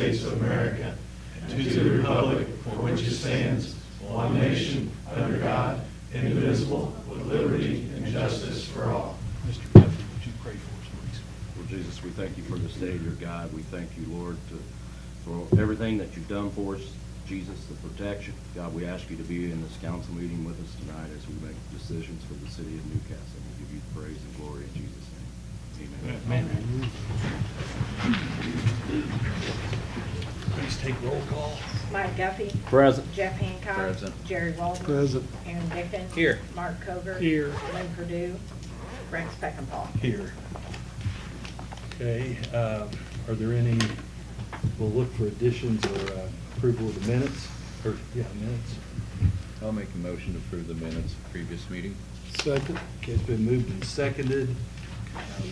States of America, and to the republic for which it stands, one nation, under God, indivisible, with liberty and justice for all. Mr. Duffy, would you pray for us, please? Lord Jesus, we thank you for this day, dear God. We thank you, Lord, for everything that you've done for us. Jesus, the protection. God, we ask you to be in this council meeting with us tonight as we make decisions for the city of Newcastle. We give you praise and glory in Jesus' name. Amen. Amen. Please take roll call. Mike Duffy. Present. Jeff Hancock. Present. Jerry Walden. Present. Aaron Dickens. Here. Mark Cover. Here. Lynn Purdue. Rex Peckinpah. Here. Okay, are there any, we'll look for additions or approval of the minutes, or, minutes. I'll make a motion to approve the minutes of previous meeting. Second. Okay, it's been moved and seconded.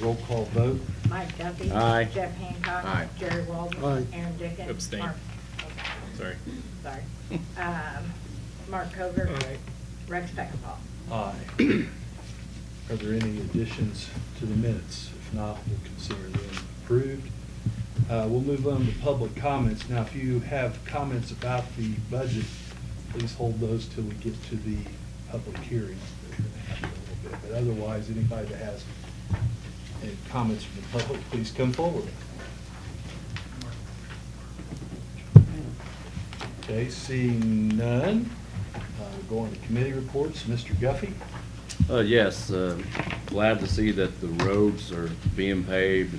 Roll call vote. Mike Duffy. Aye. Jeff Hancock. Aye. Jerry Walden. Aye. Aaron Dickens. Abstain. Sorry. Sorry. Mark Cover. Rex Peckinpah. Aye. Are there any additions to the minutes? If not, we'll consider them approved. We'll move on to public comments. Now, if you have comments about the budget, please hold those till we get to the public hearing. But otherwise, anybody that has any comments from the public, please come forward. Okay, seeing none, we'll go on to committee reports. Mr. Guffey? Yes, glad to see that the roads are being paved.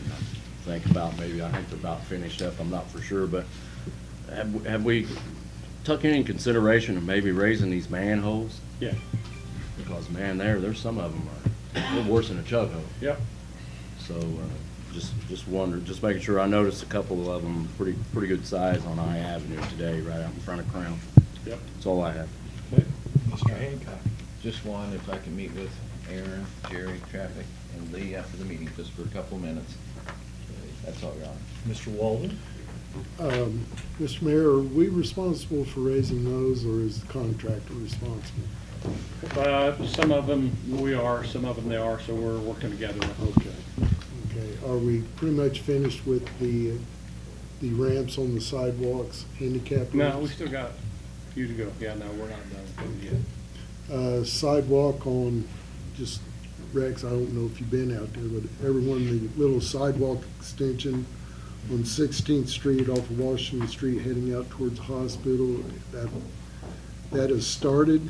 I think they're about finished up, I'm not for sure, but have we took any consideration of maybe raising these manholes? Yeah. Because man, there's some of them they're worse than a chug hole. Yep. So, just wondered, just making sure. I noticed a couple of them pretty good size on I Avenue today, right out in front of Crown. Yep. That's all I have. Okay. Mr. Hancock? Just one, if I can meet with Aaron, Jerry, traffic, and Lee after the meeting, just for a couple minutes. That's all, Your Honor. Mr. Walden? Mr. Mayor, are we responsible for raising those, or is the contractor responsible? Some of them we are, some of them they are, so we're working together. Okay. Okay, are we pretty much finished with the ramps on the sidewalks, handicap No, ramps? we still got a few to go. Yeah, no, we're not done with it yet. Sidewalk on, just Rex, I don't know if you've been out there, but everyone, the little sidewalk extension on 16th Street off of Washington Street heading out towards the hospital, that has started.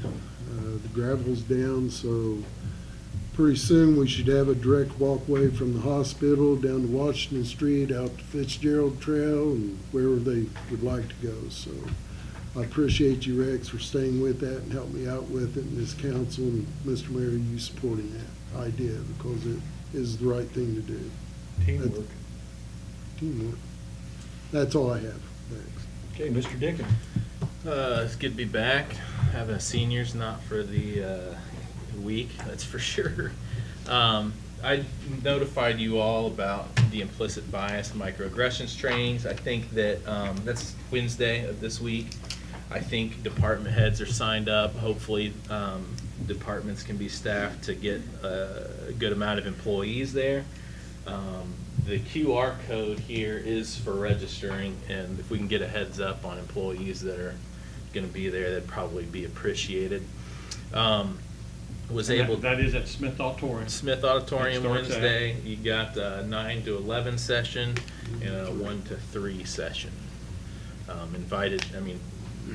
The gravel's down, so pretty soon we should have a direct walkway from the hospital down to Washington Street, out to Fitzgerald Trail, and wherever they would like to go. So I appreciate you, Rex, for staying with that and helping me out with it, and this council, and Mr. Mayor, you supporting that idea, because it is the right thing to do. Teamwork. Teamwork. That's all I have. Thanks. Okay, Mr. Dickens? It's good to be back. Having a senior's not for the week, that's for sure. I notified you all about the implicit bias microaggressions trainings. I think that that's Wednesday of this week. I think department heads are signed up. Hopefully, departments can be staffed to get a good amount of employees there. The QR code here is for registering, and if we can get a heads up on employees that are going to be there, that'd probably be appreciated. Was able. That is at Smith Auditorium. Smith Auditorium Starts at- Wednesday. You got a 9 to 11 session and a 1 to 3 session. Invited. I mean,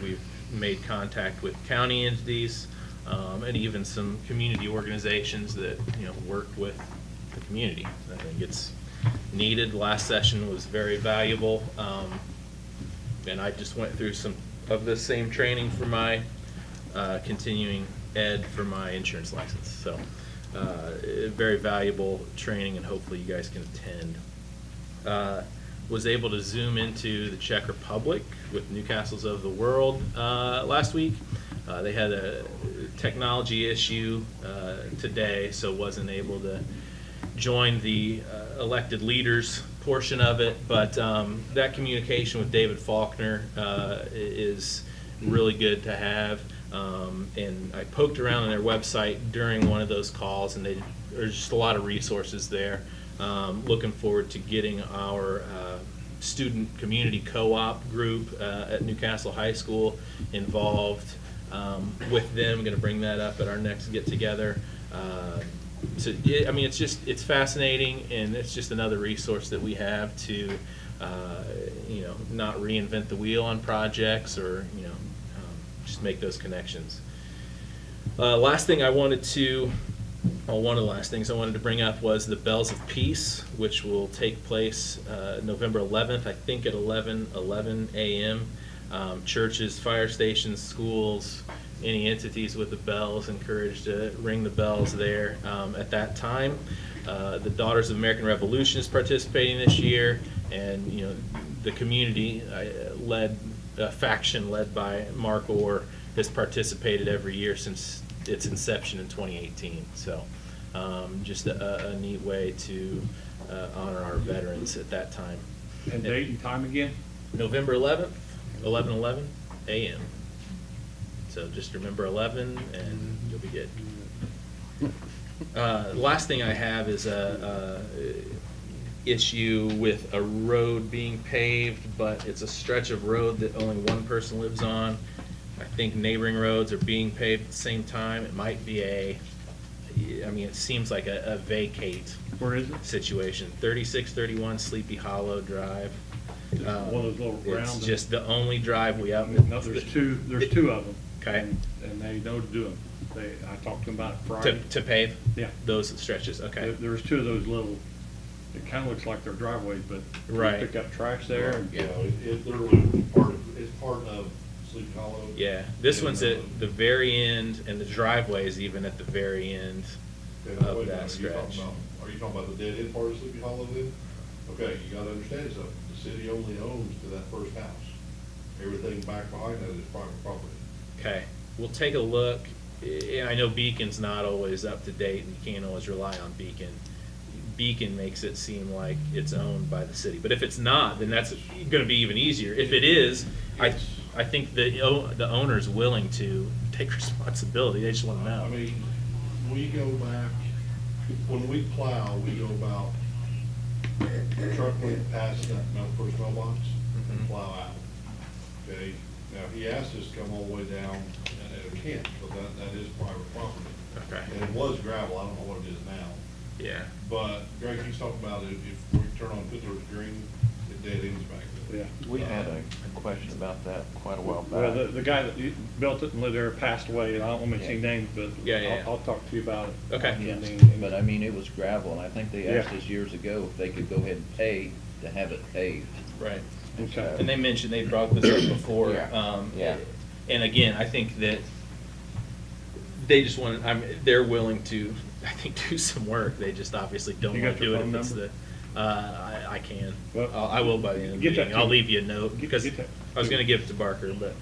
we've made contact with county entities and even some community organizations that work with the community. I think it's needed. Last session was very valuable, and I just went through some of the same training for my continuing ed for my insurance license. So very valuable training, and hopefully you guys can attend. Was able to zoom into the Czech Republic with Newcastles of the World last week. They had a technology issue today, so wasn't able to join the elected leaders portion of it, but that communication with David Faulkner is really good to have. And I poked around on their website during one of those calls, and there's just a lot of resources there. Looking forward to getting our student community co-op group at Newcastle High School involved with them. Going to bring that up at our next get-together. So, I mean, it's fascinating, and it's just another resource that we have to, not reinvent the wheel on projects, or, just make those connections. Last thing I wanted to, one of the last things I wanted to bring up was the Bells of Peace, which will take place November 11th, I think at 11 a.m. Churches, fire stations, schools, any entities with the bells encouraged to ring the bells there at that time. The Daughters of American Revolution is participating this year, and the community faction led by Mark Orr has participated every year since its inception in 2018. So just a neat way to honor our veterans at that time. And date and time again? November 11th, 11:11 a.m. So just remember 11 and you'll be good. Last thing I have is a issue with a road being paved, but it's a stretch of road that only one person lives on. I think neighboring roads are being paved at the same time. It might be it seems like a vacate Where is it? situation. 3631 Sleepy Hollow Drive. One of those little round. It's just the only driveway up. No, there's two of them. Okay. And they know to do them. I talked to them about it Friday. To pave? Yeah. Those stretches, okay. There's two of those little, it kind of looks like they're driveways, but Right. you pick up trash there. and- Yeah, it literally it's part of Sleepy Hollow. Yeah, this one's at the very end, and the driveway is even at the very end Okay, of wait a that minute, stretch. Are you talking about the dead end part of Sleepy Hollow then? Okay, you gotta understand something, the city only owns to that first house. Everything back behind that is private property. Okay, we'll take a look. I know Beacon's not always up to date, and you can't always rely on Beacon. Beacon makes it seem like it's owned by the city, but if it's not, then that's gonna be even easier. If it is, I think the owner's willing to take responsibility, they just wanna know. I mean, we go back, when we plow, we go about a truck length past that first mailbox and plow out. Okay, now he asked us to come all the way down, and it can't, because that is private property. Okay. And it was gravel, I don't know what it is now. Yeah, But Greg, he's talking about if we turn on Pittsburgh Green, it dead ends back there. Yeah. We had a question about that quite a while back. Well, the guy that built it and lived there passed away, and I don't want to say names, but Yeah. I'll talk to you about it. Okay. Yeah, And then- but I mean, it was gravel, and I think they asked Yeah. us years ago if they could go ahead and pay to have it paved. right. Okay. And they mentioned, they brought this up before. Yeah. Yeah. And again, I think that they just want, they're willing to, I think, do some work. They just obviously don't You want got to do your it phone if it's number? I can. Well, I will by the end of the get that meeting. to I'll me. leave you a note, because Get that I was to gonna me. give it to Barker, but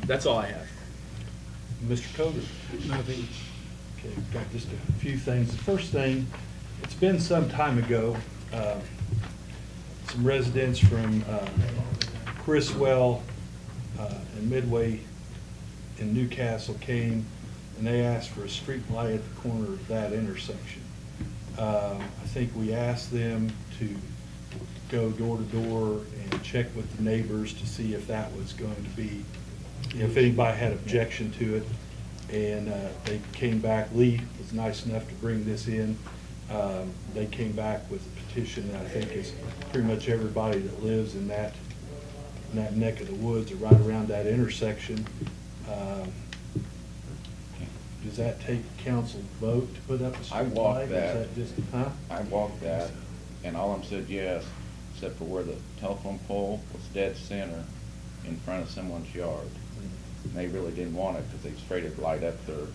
that's all I have. Mr. Coder? Nothing. Okay, got just a few things. The first thing, it's been some time ago, some residents from Criswell and Midway in Newcastle came, and they asked for a street light at the corner of that intersection. I think we asked them to go door to door and check with the neighbors to see if that was going to be, if anybody had objection to it. And they came back, Lee was nice enough to bring this in. They came back with a petition that I think is pretty much everybody that lives in that neck of the woods or right around that intersection. Does that take council vote to put up a street I light? walked Is that. just, huh? I walked that, and all of them said yes, except for where the telephone pole was dead center in front of someone's yard. And they really didn't want it because they sprayed it light up their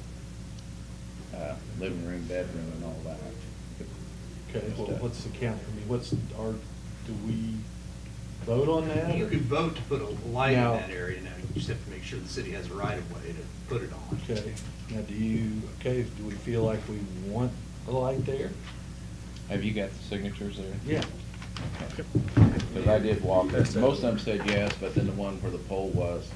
living room, bedroom, and all that. Okay, well, what's the count, I mean, do we vote on that? You or- could vote to put a light in Now- that area, now you just have to make sure the city has a right of way to put it on. Okay, now do we feel like we want a light there? Have you got the signatures there? Yeah. Because I did walk it. Most of them said yes, but then the one where the pole was,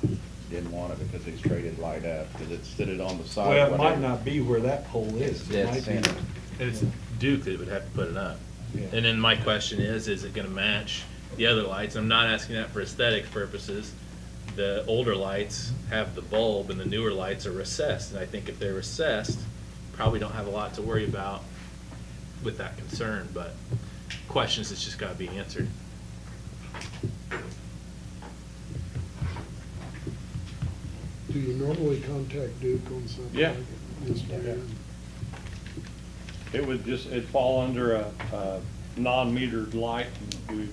didn't want it because they sprayed it light up, because it stood on the side. Well, it might whatever. not be where that pole is. It Dead might be- center. And it's Duke that would have to put it up. Yeah. And then my question is it gonna match the other lights. I'm not asking that for aesthetic purposes. The older lights have the bulb and the newer lights are recessed. And I think if they're recessed, probably don't have a lot to worry about with that concern, but questions that's just gotta be answered. Do you normally contact Duke on something Yeah. like it? Yes, Yeah. ma'am. It would just, it'd fall under a non-metered light, and we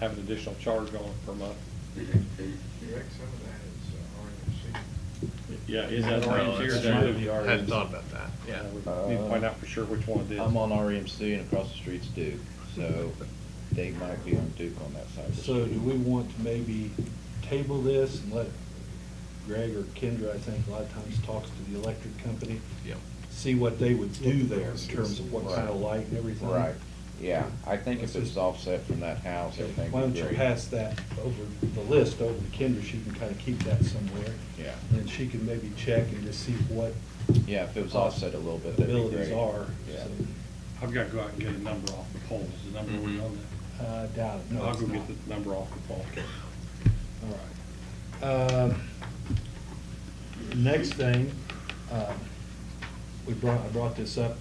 have an additional charge on it per month. Yeah, is that RMC or is that? I hadn't thought about that, yeah. We need to find out for sure which one it is. I'm on REMC and across the street's Duke, so they might be on Duke on that side of the So street. do we want to maybe table this and let Greg or Kendra, I think a lot of times talks to the electric company, Yep. see what they would do there in terms of what kind of light and everything? Right, yeah, I think if Let's it's just- offset from that house, Okay, everything why would don't be you great. pass that over, the list over to Kendra, she can kind of keep that somewhere. Yeah. And she can maybe check and just see what Yeah, if it was offset a little bit, that'd be abilities great. are. Yeah. So, I've got to go out and get a number off the poles. Is the number already on that? doubt it, no, I'll it's go not. get the number off the pole. All right. Next thing, I brought this up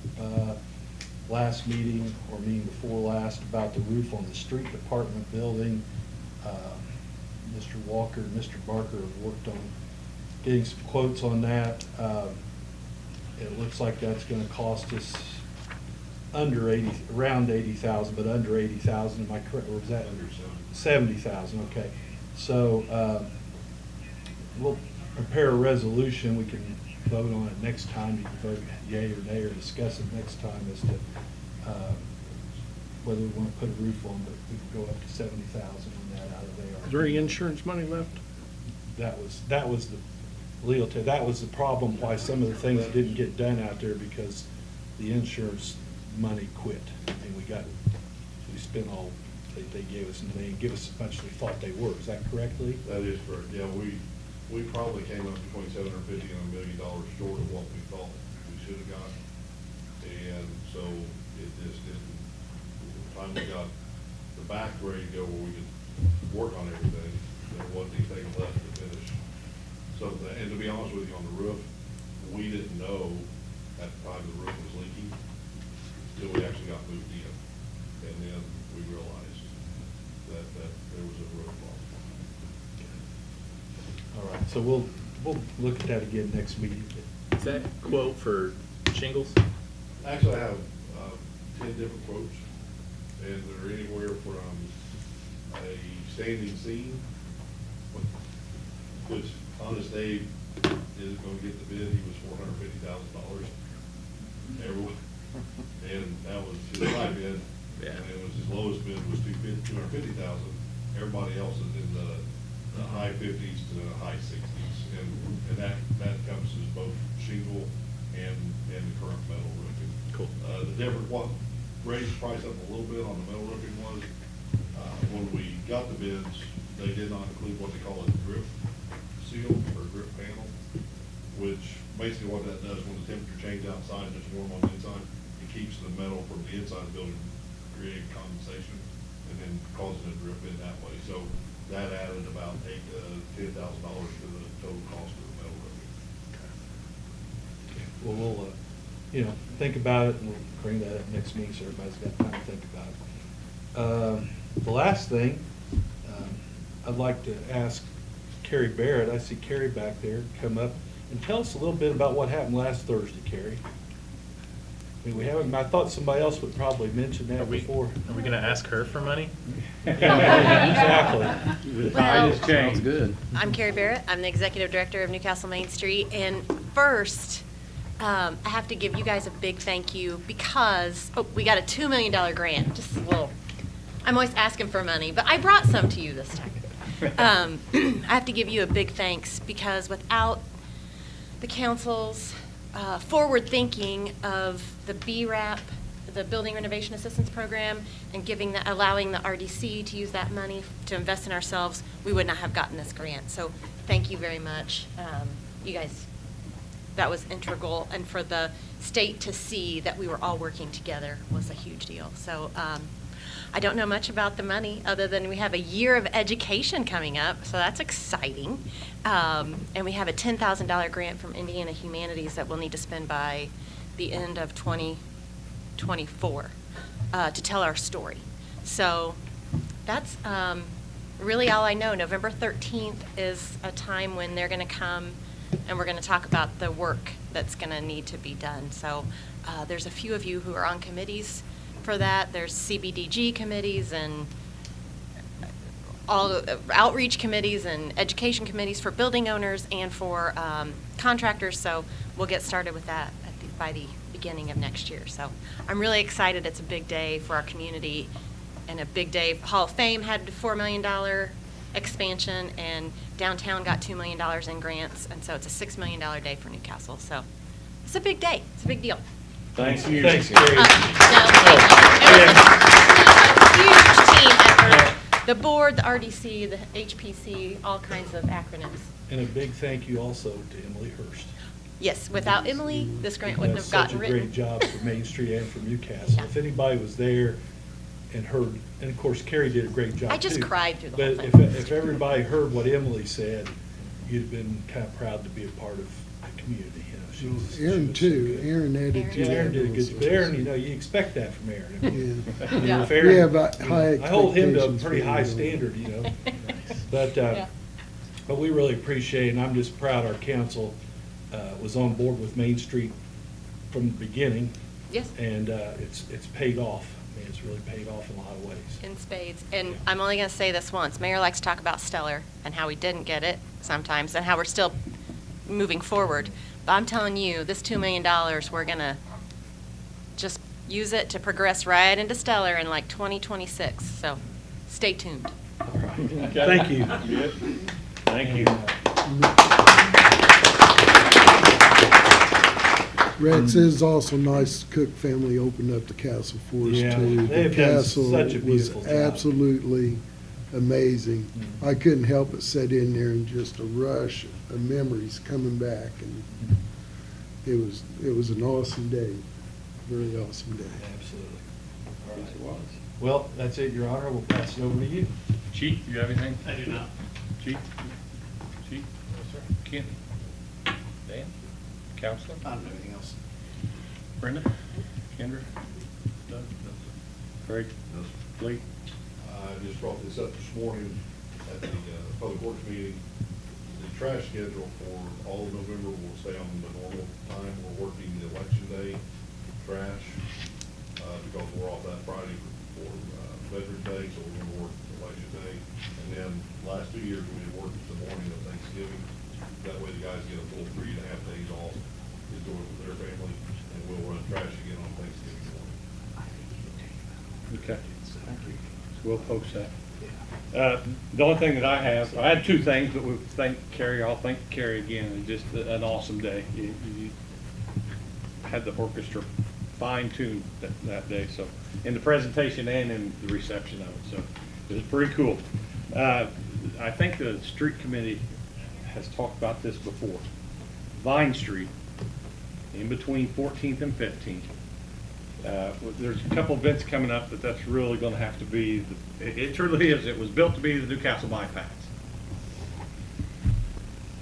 last meeting, or meeting before last, about the roof on the street department building. Mr. Walker and Mr. Barker have worked on getting some quotes on that. It looks like that's gonna cost us under 80, around 80,000, but under 80,000, am I correct, or was that? Under 70,000, okay. So, we'll prepare a resolution, we can vote on it next time, you can vote yea or nay, or discuss it next time as to, whether we wanna put a roof on, but we can go up to 70,000 on that out of there. Is there any insurance money left? That was the, Leo, that was the problem, why some of the things didn't get done out there, because the insurance money quit, and we spent all, they gave us, and they didn't give us as much as we thought they were, is that correct, Lee? That is correct, yeah, we probably came up between $750,000 and $1 million short of what we thought we should have got. And so it just didn't, by the time we got the back ready to go where we could work on everything, there wasn't anything left to finish. So, and to be honest with you, on the roof, we didn't know at the time the roof was leaking till we actually got moved in. And then we realized that there was a roof problem. All right, so we'll look at that again next meeting. Is that quote for shingles? Actually, I have 10 different quotes, and they're anywhere from a standing seam, which Honest Dave is going to get the bid, he was $450,000. Everyone, and that was his high bid, Yeah. and it was his lowest bid was $250,000. Everybody else is in the high 50s to the high 60s, and that encompasses both shingle and the current metal roofing. Cool. The different, what raised the price up a little bit on the metal roofing was, when we got the bids, they did not include what they call a drip seal or drip panel, which basically what that does, when the temperature changes outside and it's warm on the inside, it keeps the metal from the inside of the building creating condensation and then causing it to drip in that way. So that added about $8,000 to $10,000 to the total cost of the metal roofing. Well, we'll, think about it, and we'll bring that up next meeting, so everybody's got time to think about it. The last thing, I'd like to ask Carrie Barrett, I see Carrie back there, come up and tell us a little bit about what happened last Thursday, Carrie. I mean, we haven't, I thought somebody else would probably mention that before. Are we gonna ask her for money? Exactly. The tide has Well- changed. good. I'm Carrie Barrett. I'm the Executive Director of Newcastle Main Street. And first, I have to give you guys a big thank you because, we got a $2 million grant. Just a little, I'm always asking for money, but I brought some to you this time. I have to give you a big thanks because without the council's forward thinking of the BRAP, the Building Renovation Assistance Program, and allowing the RDC to use that money to invest in ourselves, we would not have gotten this grant. So thank you very much. You guys, that was integral, and for the state to see that we were all working together was a huge deal. So I don't know much about the money, other than we have a year of education coming up, so that's exciting. And we have a $10,000 grant from Indiana Humanities that we'll need to spend by the end of 2024 to tell our story. So that's really all I know. November 13th is a time when they're going to come and we're going to talk about the work that's going to need to be done. So there's a few of you who are on committees for that. There's CBDG committees and all outreach committees and education committees for building owners and for contractors. So we'll get started with that by the beginning of next year. So I'm really excited. It's a big day for our community and a big day. Hall of Fame had a $4 million expansion, and downtown got $2 million in grants, and so it's a $6 million day for Newcastle. So it's a big day. It's a big deal. Thanks, you. Thanks, Gary. No, thank you. It was a huge team effort. The board, the RDC, the HPC, all kinds of acronyms. And a big thank you also to Emily Hurst. Yes, without Emily, this grant Who wouldn't does have gotten Such a written. great job for Main Street and for Newcastle. If anybody was there and heard, and of course Carrie did a great job too. I just cried through the whole But thing. if everybody heard what Emily said, you'd have been kind of proud to be a part of the community, you know. She was Aaron so too, good. Aaron added to Yeah, that. Aaron did a good also. job. But Aaron, you know, you expect that from Aaron. I mean, Yeah. you know, Yeah. if Aaron- We have high I hold him to a expectations pretty for high him. standard, you know. But, Yeah. but we really appreciate it, and I'm just proud our council was on board with Main Street from the beginning. Yes. And it's paid off. I mean, it's really paid off in a lot of ways. In spades. And I'm only going to say this once. Mayor likes to talk about Stellar and how we didn't get it sometimes and how we're still moving forward. But I'm telling you, this $2 million, we're going to just use it to progress right into Stellar in like 2026. So stay tuned. All right. Okay. Thank you. Good. Thank you. Rex, it is also nice Cook family opened up the castle for us Yeah, too. they have The done castle such a was beautiful job. absolutely amazing. Mhm. I couldn't help but sit in there and just a rush of memories coming back, and it was an awesome day, very awesome day. Absolutely. All right. Well, that's it, Your Honor. We'll pass it over to you. Chief, you have anything? I do not. Chief? Chief? Ken? Dan? Counselor? I don't know anything else. Brenda? Kendra? Doug? Craig? Lee? I just brought this up this morning at the Public Works meeting. The trash schedule for all of November will stay on the normal time. We're working the election day trash, because we're off that Friday for Veterans Day, so we're gonna work election day. And then last 2 years, we did work the morning of Thanksgiving. That way the guys get a full 3.5 days off, enjoy it with their family, and we'll run trash again on Thanksgiving morning. Okay. We'll post that. The only thing that I had two things, but we thank Carrie, I'll thank Carrie again, it's just an awesome day. You had the orchestra fine-tuned that day, so, in the presentation and in the reception of it, so it was pretty cool. I think the street committee has talked about this before. Vine Street, in between 14th and 15th. There's a couple events coming up that's really going to have to be, it truly is, it was built to be the Newcastle bypass.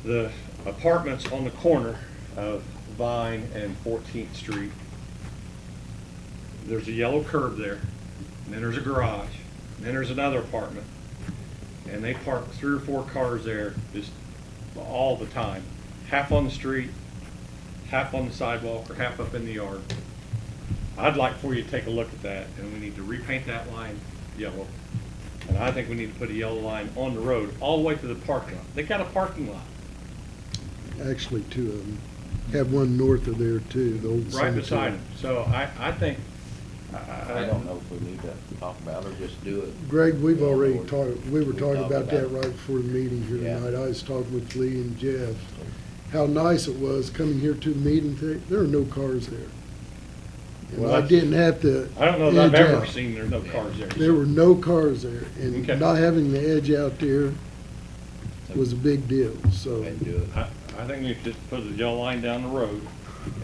The apartments on the corner of Vine and 14th Street, there's a yellow curb there, and then there's a garage, and then there's another apartment, and they park 3 or 4 cars there just all the time, half on the street, half on the sidewalk, or half up in the yard. I'd like for you to take a look at that, and we need to repaint that line yellow. And I think we need to put a yellow line on the road, all the way to the parking lot. They got a parking lot Actually, 2 of them. Have one north of there too, the old right cemetery. beside them. So I think. I don't know if we need to talk about it or just do it. Greg, we've already We talked, we were talking talked about that about it. right before the meeting here Yeah. tonight. I was talking with Lee and Jeff, how nice it was coming here to the meeting today. There are no cars there. And Well, I that's- didn't have to. I don't know that I've edge ever out. seen there's no cars there. There were no cars there, and Okay. not having the edge out there was a big deal, so. And do it. I think we should just put a yellow line down the road,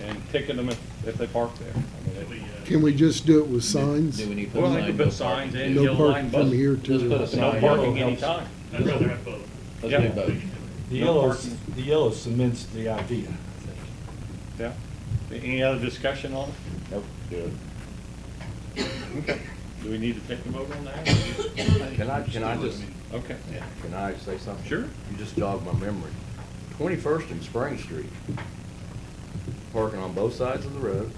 and ticket them if they park there. I mean, Can we just do it with signs? Do we need to put Well, a they sign? could put signs in, No yellow line parking from buses. here to. Just put a No sign. parking Yellow anytime. I'd rather have both. Let's Yeah. do both. The yellow cements the idea, I think. Yeah. Any other discussion on it? Nope, good. Okay. Do we need to take a vote on that? Can I just, Okay. can I say something? Sure. You just jogged my memory. 21st and Spring Street, parking on both sides of the road.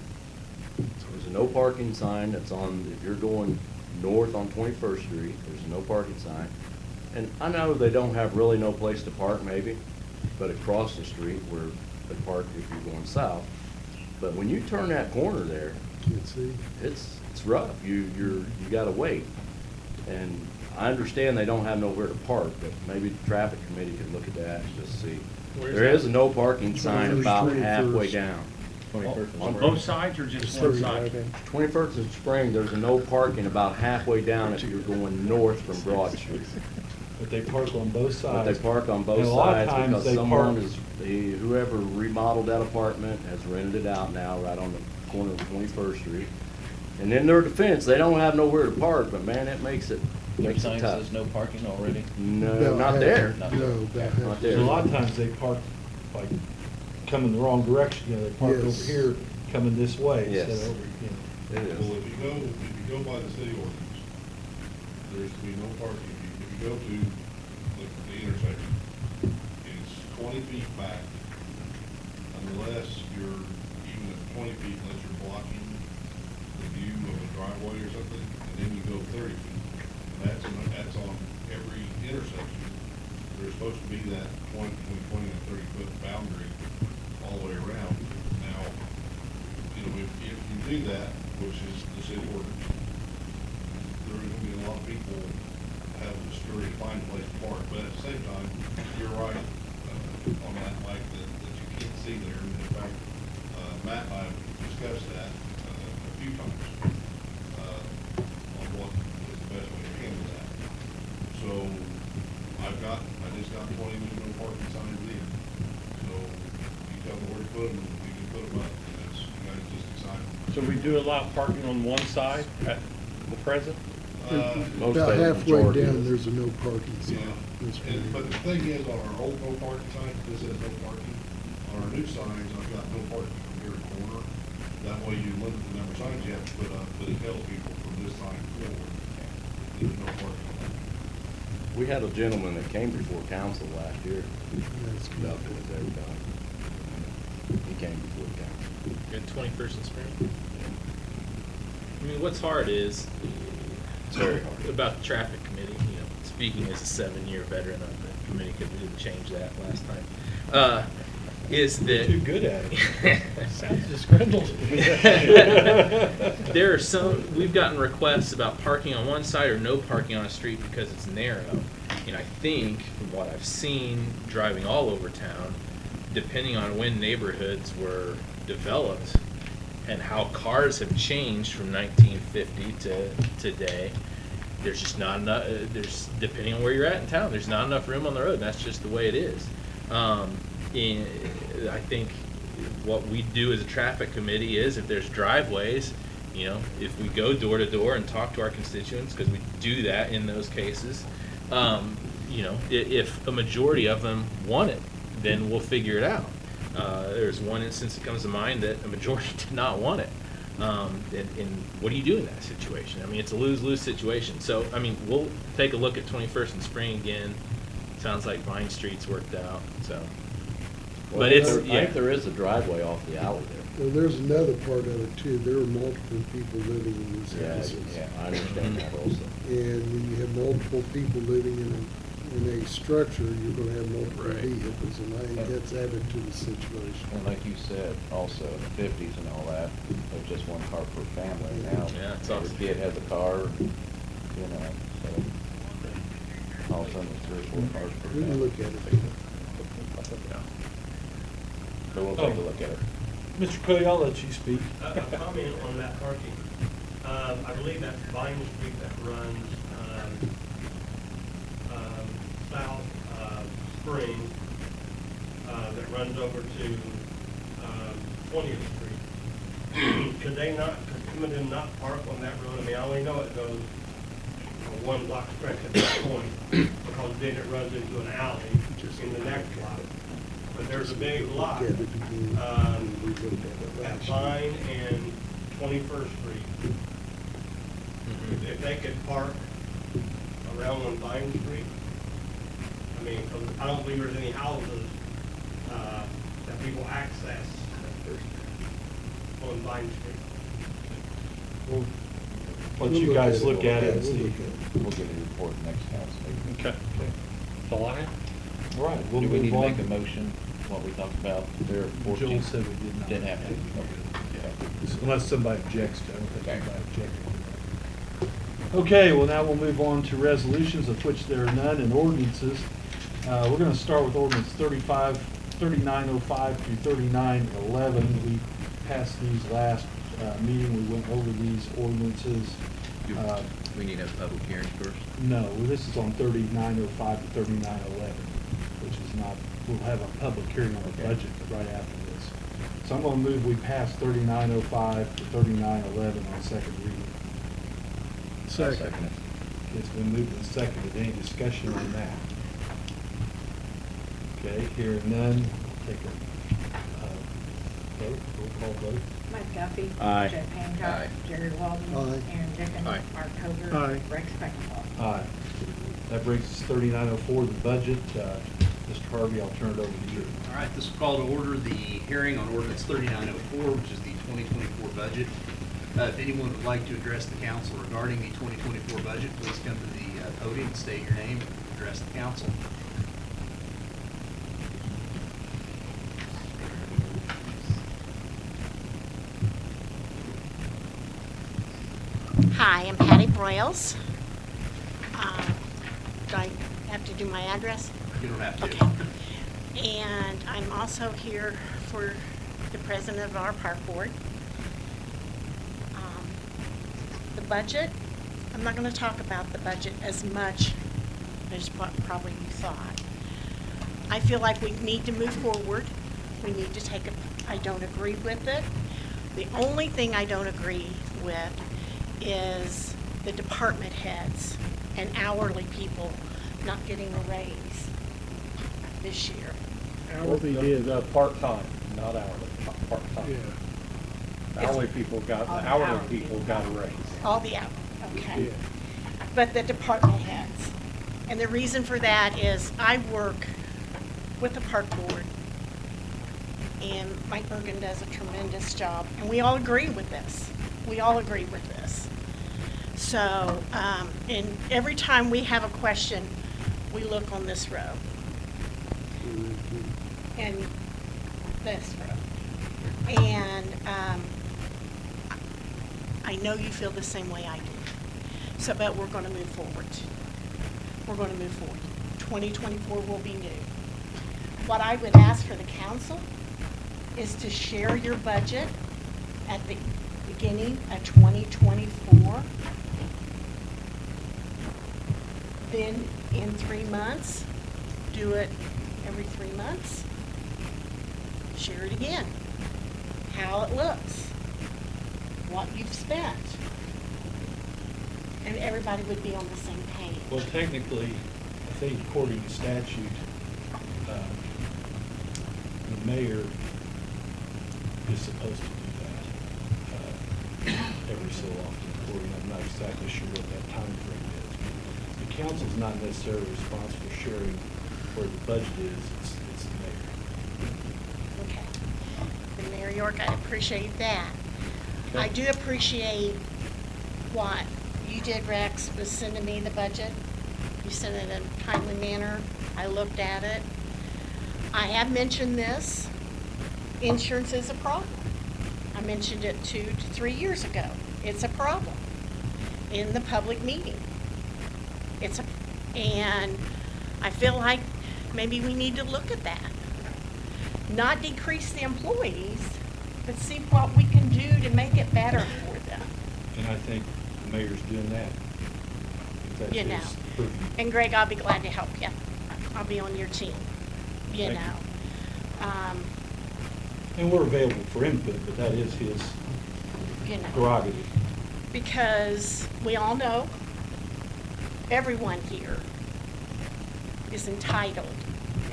There's a no parking sign that's on, if you're going north on 21st Street, there's a no parking sign. And I know they don't have really no place to park maybe, but across the street where they park if you're going south. But when you turn that corner there, Can't see. it's rough. You gotta wait. And I understand they don't have nowhere to park, but maybe the traffic committee could look at that and just see. Where's There that? is a no parking sign 21st, about 21st. halfway down. On both sides or just one side? 21st and Spring, there's a no parking about halfway down if you're going north from Broad Street. But they park on both But they sides. park on And both a lot of sides times because they someone park- whoever remodeled that apartment has rented it out now right on the corner of 21st Street. And in their defense, they don't have nowhere to park, but man, it makes it Their sign tough. says no parking already? No, About not half- there. No, about half. Not there. So a lot of times they park, like, coming the wrong direction, they park over Yes. here, coming this way Yes. instead of over, It is. Well, if you go by the city ordinance, there's to be no parking. If you go to the intersection, it's 20 feet back unless you're, even at 20 feet, unless you're blocking the view of a driveway or something, and then you go 30 feet. And that's on every intersection. There's supposed to be that between 20 and 30-foot boundary all the way around. Now, you know, if you do that, which is the city ordinance, there are gonna be a lot of people have the scurry to find a place to park, but at the same time, you're right, on that, Mike, that you can't see there. And in fact, Matt and I have discussed that, a few times, on what is the best way to handle that. So, I just got 20 new no parking signs in. So, you tell me where to put them, we can put them up, and it's, you guys just decide. So we do allow parking on one side at the present? Most About of the halfway majority down, is. there's a no parking sign. Yeah, That's and, right. but the thing is, on our old no parking sign, this says no parking. On our new signs, I've got no parking from here to corner. That way you limit the number of signs you have to put up, but it tells people from this sign forward, there's no parking. We had a gentleman that came before council last year That's good. about doing everything. He came before council. Good 21st and Spring. I mean, what's hard is, It's very hard. about the traffic committee, you know, speaking as a 7-year veteran of the committee, because we didn't change that last time, is that. Too good at it. Sounds disgruntled. There are we've gotten requests about parking on one side or no parking on a street because it's narrow. And I think, from what I've seen driving all over town, depending on when neighborhoods were developed and how cars have changed from 1950 to today, there's just not enough, depending on where you're at in town, there's not enough room on the road. That's just the way it is. And I think what we do as a traffic committee is, if there's driveways, you know, if we go door to door and talk to our constituents, because we do that in those cases, you know, if a majority of them want it, then we'll figure it out. There's one instance that comes to mind that a majority did not want it. And what do you do in that situation? I mean, it's a lose-lose situation. So, I mean, we'll take a look at 21st and Spring again. Sounds like Vine Street's worked out, so. Well, But I it's, think yeah. there is a driveway off the alley there. Well, there's another part of it too. There are multiple people living in these Yeah, houses. yeah, I understand that also. And when you have multiple people living in a structure, you're gonna have multiple Right. vehicles, and I think that's added to the situation. And like you said, also in the 50s and all that, it was just one car per family. Now, Yeah, it's every awesome. kid has a car, you know, so all of a sudden it's 3 or 4 cars per We family. can look at it. So we'll take a look at it. Mr. Cody, I'll let you speak. A comment on that parking. I believe that's Vine Street that runs south Spring, that runs over to 20th Street. Could they not, could some of them not park on that road? I mean, I only know it goes a 1 block stretch at that point, because then it runs into an alley in the next block. But there's a big lot, at Vine and 21st Street. If they could park around on Vine Street, I mean, 'cause I don't believe there's any houses, that people access on Vine Street. We'll let you guys look at it and see. We'll get a report next council meeting. Okay. That's all I have. All right, we'll Do we need move to on. make a motion, what we talked about there at 14? Joel said we did not. Didn't have to. Okay. Unless somebody objects to it. I don't think Okay. anybody objected to that. Okay, well, now we'll move on to resolutions, of which there are none, and ordinances. We're gonna start with ordinance 3905 through 3911. We passed these last meeting. We went over these ordinances. We need a public hearing first. No, well, this is on 3905 to 3911, which is not, we'll have a public hearing on the budget right after this. So I'm gonna move, we pass 3905 to 3911 on second reading. Second. It's been moved and seconded. Any discussion on that? Okay, hearing none, take a vote, roll call vote. Mike Duffy. Aye. Jeff Hancock. Aye. Jerry Walden. Aye. Aaron Dickens. Aye. Mark Hover. Aye. Rex Speckenpaul. Aye. That brings us 3904, the budget. Mr. Harvey, I'll turn it over to you. All right, this will call to order the hearing on ordinance 3904, which is the 2024 budget. If anyone would like to address the council regarding the 2024 budget, please come to the podium, state your name, and address the council. Hi, I'm Patty Broyles. Do I have to do my address? You don't have to. Okay. And I'm also here for the president of our park board. The budget, I'm not going to talk about the budget as much as what probably you thought. I feel like we need to move forward. We need to take I don't agree with it. The only thing I don't agree with is the department heads and hourly people not getting a raise this year. Hourly did. Part-time, not hourly, part-time. Yeah. Hourly people got, All the the hourly hourly people got a raise. All the hours, okay. Yeah. But the department heads. And the reason for that is I work with the park board, and Mike Bergen does a tremendous job, and we all agree with this. We all agree with this. So, and every time we have a question, we look on this row and this row. And I know you feel the same way I do. So, but we're going to move forward. We're going to move forward. 2024 will be new. What I would ask for the council is to share your budget at the beginning of 2024. Then in 3 months, do it every 3 months. Share it again. How it looks. What you've spent. And everybody would be on the same page. Well, technically, I think according to statute, the mayor is supposed to do that every so often. According, I'm not exactly sure what that time frame is. The council's not necessarily responsible for sharing where the budget is. It's the mayor. Okay. And Mayor York, I appreciate that. I do appreciate what you did, Rex, was sending me the budget. You sent it in a timely manner. I looked at it. I have mentioned this. Insurance is a problem. I mentioned it 2 to 3 years ago. It's a problem in the public meeting. And I feel like maybe we need to look at that. Not decrease the employees, but see what we can do to make it better for them. And I think the mayor's doing that. That's You his know. purview. And Greg, I'll be glad to help you. I'll be on your team, you Thank know. And we're available for input, but that is his You know, prerogative. because we all know, everyone here is entitled,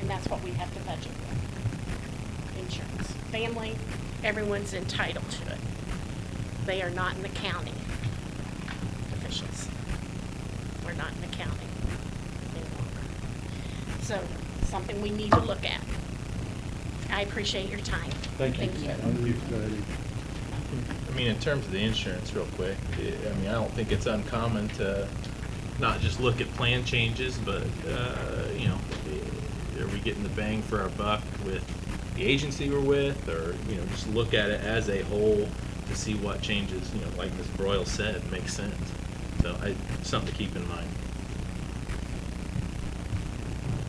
and that's what we have to budget with. Insurance. Family, everyone's entitled to it. They are not in the county officials. We're not in the county any longer. So, something we need to look at. I appreciate your time. Thank you. I mean, in terms of the insurance, real quick, I mean, I don't think it's uncommon to not just look at plan changes, but, you know, are we getting the bang for our buck with the agency we're with, or, you know, just look at it as a whole to see what changes, you know, like Ms. Broyle said, makes sense. So something to keep in mind.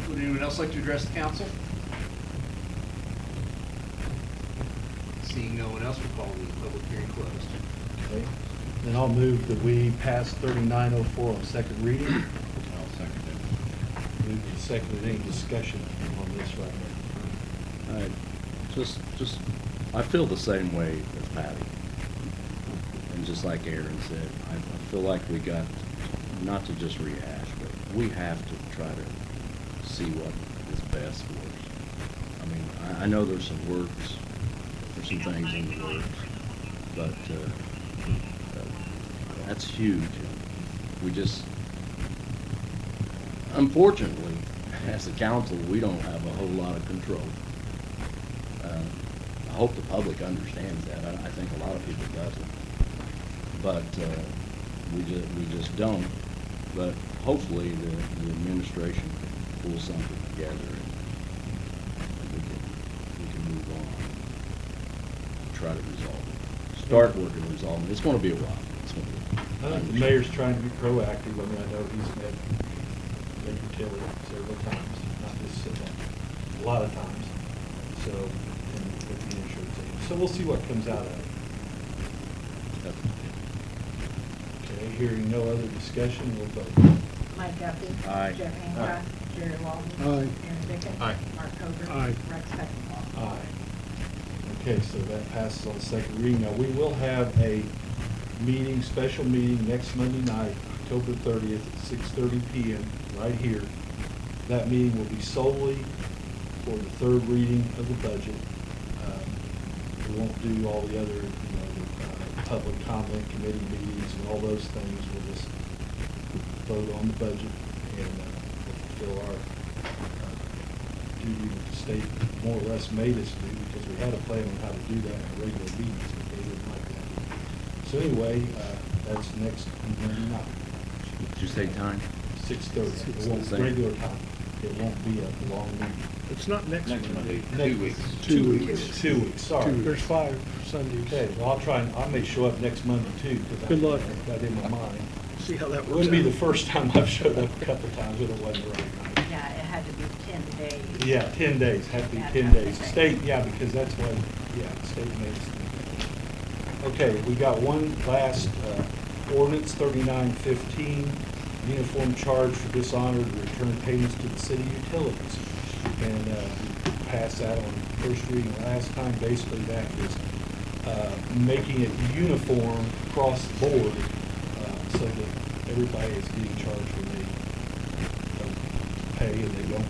Would anyone else like to address the council? Seeing no one else, we'll call the public hearing closed. Okay. Then I'll move that we pass 3904 on second reading. I'll second it. Moved and seconded. Any discussion on this right now? I feel the same way as Patty. And just like Aaron said, I feel like we got, not to just rehash, but we have to try to see what is best for us. I mean, I know there's some works, there's some things in the works, but that's huge. We just, unfortunately, as a council, we don't have a whole lot of control. I hope the public understands that. I think a lot of people doesn't. But we just don't. But hopefully the administration can pull something together and we can move on and try to resolve it. Start working on resolving it. It's going to be a while. It's going to be a while. I think the mayor's trying to be proactive. I mean, I know he's met Major Tiller several times, not just a lot of times. So, and with the insurance agent. So we'll see what comes out of it. Okay, hearing no other discussion, we'll vote. Mike Duffy. Aye. Jeff Hancock. Jerry Walton. Aye. Aaron Dickens. Aye. Mark Hofer. Aye. Rex Beckman. Aye. Okay, so that passes on second reading. Now, we will have a meeting, special meeting next Monday night, October 30th at 6:30 p.m. right here. That meeting will be solely for the third reading of the budget. We won't do all the other, public comment committee meetings and all those things. We'll just vote on the budget and fulfill our duty that the state more or less made us do, because we had a plan on how to do that in our regular meetings, but they didn't like that. So anyway, that's next Monday night, Did you say time? 6:30. It won't Same. regular time. It won't be a long meeting. It's not next Monday, Next- 2 weeks. 2 weeks. 2 weeks, sorry. There's 5 Sundays. Okay, well, I may show up next Monday too, because Good luck. I got in my mind. See how that It works wouldn't be the out. first time I've showed up a couple of times when it wasn't the right night. Yeah, it had to be 10 days. Yeah, 10 days, had to be Yeah, 10 that's days. okay. State, yeah, because that's what, state makes. Okay, we got one last ordinance, 3915, uniform charge for dishonored return payments to the city utilities. And we passed that on first reading last time. Basically, that is making it uniform across the board so that everybody is getting charged when they don't pay and they don't.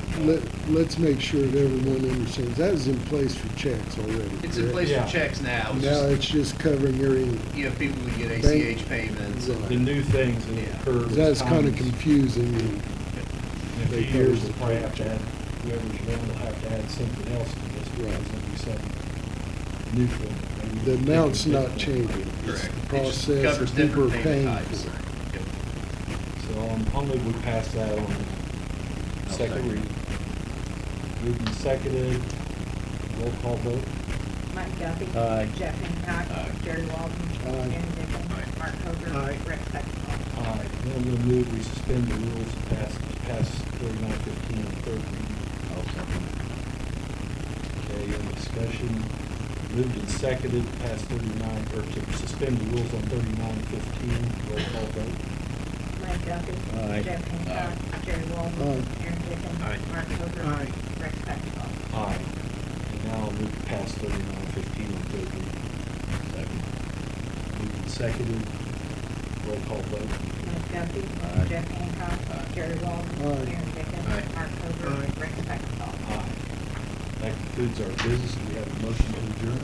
Let's make sure that everyone understands, that is in place for checks already. It's in correct? place Yeah. for checks now. It's Now just, it's just covering everything. you have people who get Bank- ACH payments. Right. The new things that Yeah. occur. as That's kind of times- confusing. In a They few years, cover we'll the probably have to check. add, whoever's around will have to add something else to this, because Right. there'll be something new for them. Maybe The they amount's can not pick changing. one. It's Correct. the It just process covers that people are different paying payment types. for. Yep. So I'll move we pass that on second reading. Moved and seconded, roll call vote. Mike Duffy. Aye. Jeff Hancock. Aye. Jerry Walton. Aye. Aaron Dickens. Aye. Mark Hofer. Aye. Rex Beckman. Aye. Then I'm gonna move we suspend the rules and pass 3915 on third reading. Okay, any discussion? Moved and seconded, pass 39, or to suspend the rules on 3915, roll call vote. Mike Duffy. Aye. Jeff Hancock. Jerry Walton. Aye. Aaron Dickens. Aye. Mark Hofer. Aye. Rex Beckman. Aye. And now I'll move to pass 3915 on third reading. Second. Moved and seconded. Roll call vote. Mike Duffy. Aye. Jeff Hancock. Aye. Gary Walden. Aye. Aaron Dickens. Aye. Mark Over. Aye. Rex Beckdahl. Aye. That concludes our business. Do we have a motion to adjourn?